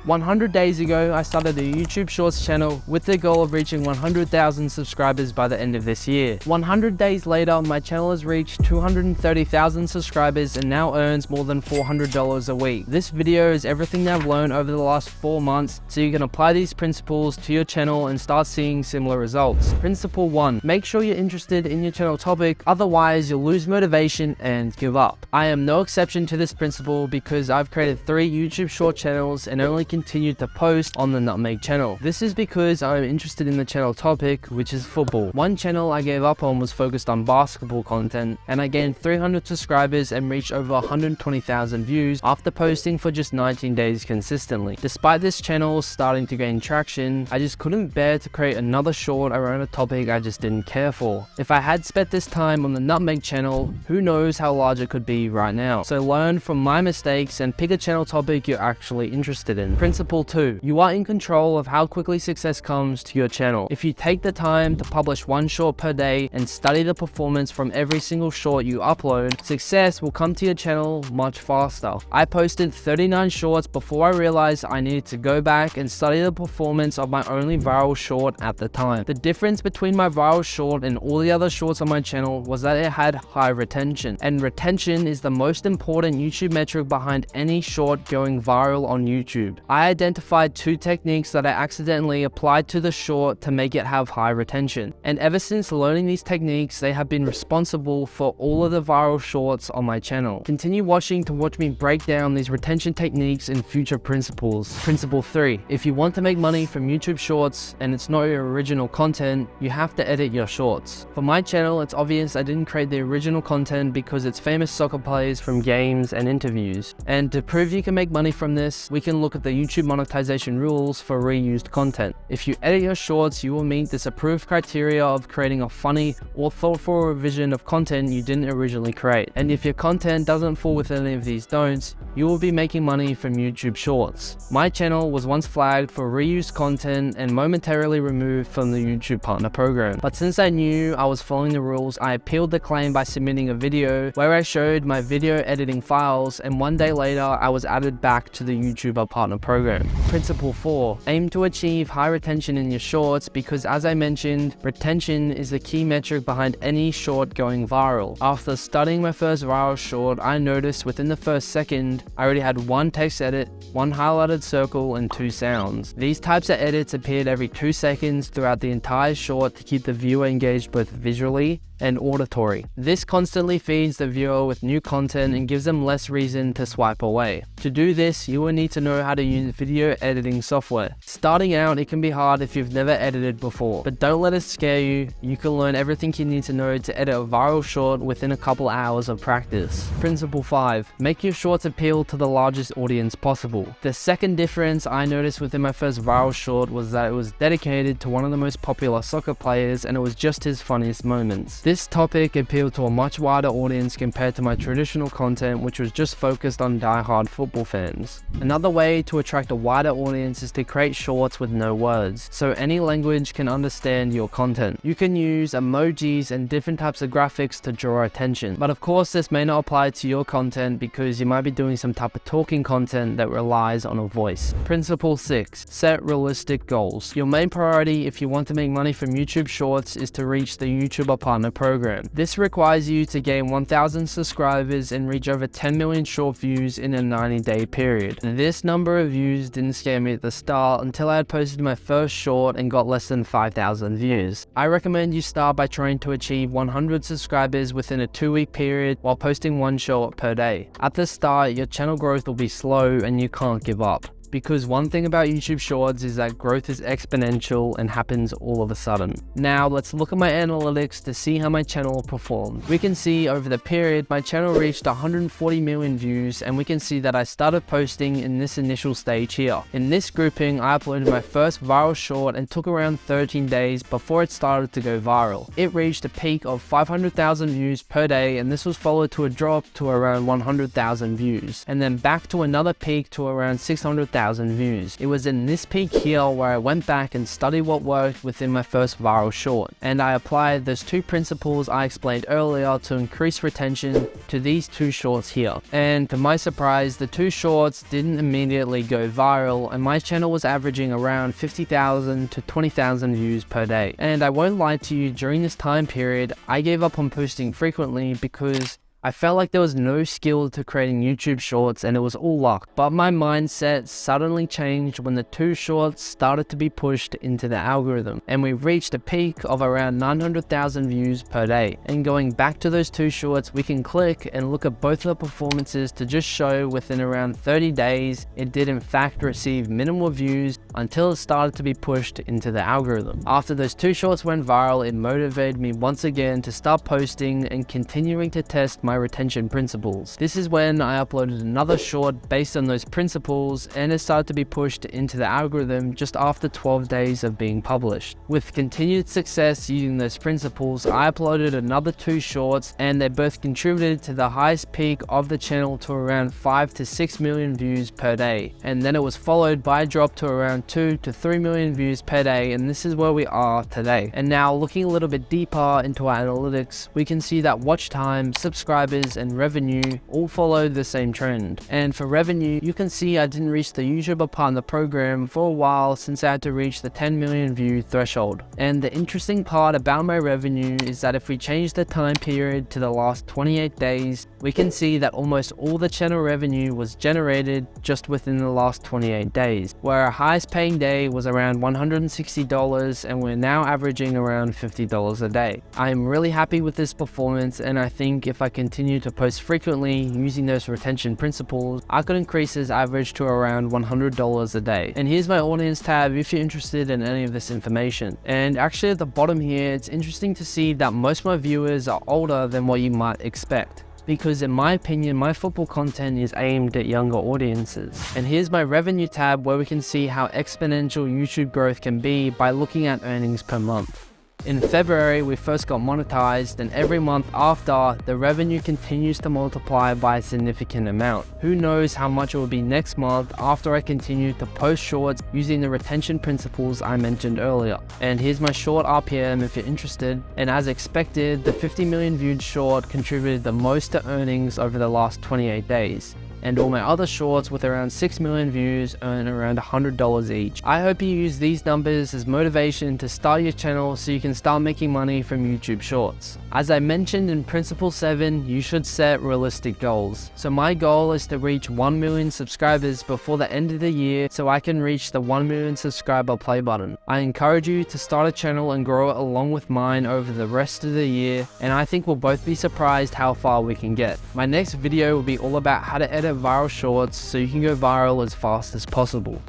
100 days ago, I started a YouTube Shorts channel with the goal of reaching 100,000 subscribers by the end of this year. 100 days later, my channel has reached 230,000 subscribers and now earns more than $400 a week. This video is everything I've learned over the last 4 months, so you can apply these principles to your channel and start seeing similar results. Principle 1. Make sure you're interested in your channel topic, otherwise you'll lose motivation and give up. I am no exception to this principle because I've created 3 YouTube short channels and only continued to post on the Nutmeg channel. This is because I'm interested in the channel topic, which is football. One channel I gave up on was focused on basketball content, and I gained 300 subscribers and reached over 120,000 views after posting for just 19 days consistently. Despite this channel starting to gain traction, I just couldn't bear to create another short around a topic I just didn't care for. If I had spent this time on the Nutmeg channel, who knows how large it could be right now. So learn from my mistakes and pick a channel topic you're actually interested in. Principle 2. You are in control of how quickly success comes to your channel. If you take the time to publish 1 short per day and study the performance from every single short you upload, success will come to your channel much faster. I posted 39 shorts before I realized I needed to go back and study the performance of my only viral short at the time. The difference between my viral short and all the other shorts on my channel was that it had high retention, and retention is the most important YouTube metric behind any short going viral on YouTube. I identified 2 techniques that I accidentally applied to the short to make it have high retention, and ever since learning these techniques, they have been responsible for all of the viral shorts on my channel. Continue watching to watch me break down these retention techniques and future principles. Principle 3. If you want to make money from YouTube shorts and it's not your original content, you have to edit your shorts. For my channel, it's obvious I didn't create the original content because it's famous soccer players from games and interviews. And to prove you can make money from this, we can look at the YouTube monetization rules for reused content. If you edit your shorts, you will meet this approved criteria of creating a funny or thoughtful revision of content you didn't originally create. And if your content doesn't fall within any of these don'ts, you will be making money from YouTube shorts. My channel was once flagged for reused content and momentarily removed from the YouTube partner program. But since I knew I was following the rules, I appealed the claim by submitting a video where I showed my video editing files, and 1 day later I was added back to the YouTuber partner program. Principle 4. Aim to achieve high retention in your shorts because, as I mentioned, retention is the key metric behind any short going viral. After studying my first viral short, I noticed within the first second, I already had 1 text edit, 1 highlighted circle, and 2 sounds. These types of edits appeared every 2 seconds throughout the entire short to keep the viewer engaged both visually and auditory. This constantly feeds the viewer with new content and gives them less reason to swipe away. To do this, you will need to know how to use video editing software. Starting out, it can be hard if you've never edited before, but don't let it scare you. You can learn everything you need to know to edit a viral short within a couple hours of practice. Principle 5. Make your shorts appeal to the largest audience possible. The second difference I noticed within my first viral short was that it was dedicated to one of the most popular soccer players, and it was just his funniest moments. This topic appealed to a much wider audience compared to my traditional content, which was just focused on die-hard football fans. Another way to attract a wider audience is to create shorts with no words, so any language can understand your content. You can use emojis and different types of graphics to draw attention, but of course this may not apply to your content because you might be doing some type of talking content that relies on a voice. Principle 6. Set realistic goals. Your main priority if you want to make money from YouTube shorts is to reach the YouTuber partner program. This requires you to gain 1,000 subscribers and reach over 10 million short views in a 90-day period. This number of views didn't scare me at the start until I had posted my first short and got less than 5,000 views. I recommend you start by trying to achieve 100 subscribers within a 2-week period while posting 1 short per day. At the start, your channel growth will be slow and you can't give up. Because one thing about YouTube Shorts is that growth is exponential and happens all of a sudden. Now let's look at my analytics to see how my channel performed. We can see over the period my channel reached 140 million views, and we can see that I started posting in this initial stage here. In this grouping, I uploaded my first viral short and took around 13 days before it started to go viral. It reached a peak of 500,000 views per day, and this was followed to a drop to around 100,000 views, and then back to another peak to around 600,000 100,000 views. It was in this peak here where I went back and studied what worked within my first viral short, and I applied those 2 principles I explained earlier to increase retention to these 2 shorts here. And to my surprise, the 2 shorts didn't immediately go viral, and my channel was averaging around 50,000 to 20,000 views per day. And I won't lie to you, during this time period, I gave up on posting frequently because I felt like there was no skill to creating YouTube shorts and it was all luck. But my mindset suddenly changed when the 2 shorts started to be pushed into the algorithm, and we reached a peak of around 900,000 views per day. And going back to those 2 shorts, we can click and look at both of the performances to just show within around 30 days, it did in fact receive minimal views until it started to be pushed into the algorithm. After those 2 shorts went viral, it motivated me once again to start posting and continuing to test my retention principles. This is when I uploaded another short based on those principles, and it started to be pushed into the algorithm just after 12 days of being published. With continued success using those principles, I uploaded another 2 shorts, and they both contributed to the highest peak of the channel to around 5 to 6 million views per day. And then it was followed by a drop to around 2 to 3 million views per day, and this is where we are today. And now looking a little bit deeper into our analytics, we can see that watch time, subscribers, and revenue all follow the same trend. And for revenue, you can see I didn't reach the YouTuber partner program for a while since I had to reach the 10 million view threshold. And the interesting part about my revenue is that if we change the time period to the last 28 days, we can see that almost all the channel revenue was generated just within the last 28 days, where our highest paying day was around $160 and we're now averaging around $50 a day. I am really happy with this performance, and I think if I continue to post frequently using those retention principles, I could increase this average to around $100 a day. And here's my audience tab if you're interested in any of this information. And actually at the bottom here, it's interesting to see that most of my viewers are older than what you might expect, because in my opinion, my football content is aimed at younger audiences. And here's my revenue tab where we can see how exponential YouTube growth can be by looking at earnings per month. In February, we first got monetized, and every month after, the revenue continues to multiply by a significant amount. Who knows how much it will be next month after I continue to post shorts using the retention principles I mentioned earlier. And here's my short RPM if you're interested. And as expected, the 50 million viewed short contributed the most to earnings over the last 28 days. And all my other shorts with around 6 million views earn around $100 each. I hope you use these numbers as motivation to start your channel so you can start making money from YouTube shorts. As I mentioned in Principle 7, you should set realistic goals. So my goal is to reach 1 million subscribers before the end of the year so I can reach the 1 million subscriber play button. I encourage you to start a channel and grow it along with mine over the rest of the year, and I think we'll both be surprised how far we can get. My next video will be all about how to edit viral shorts so you can go viral as fast as possible.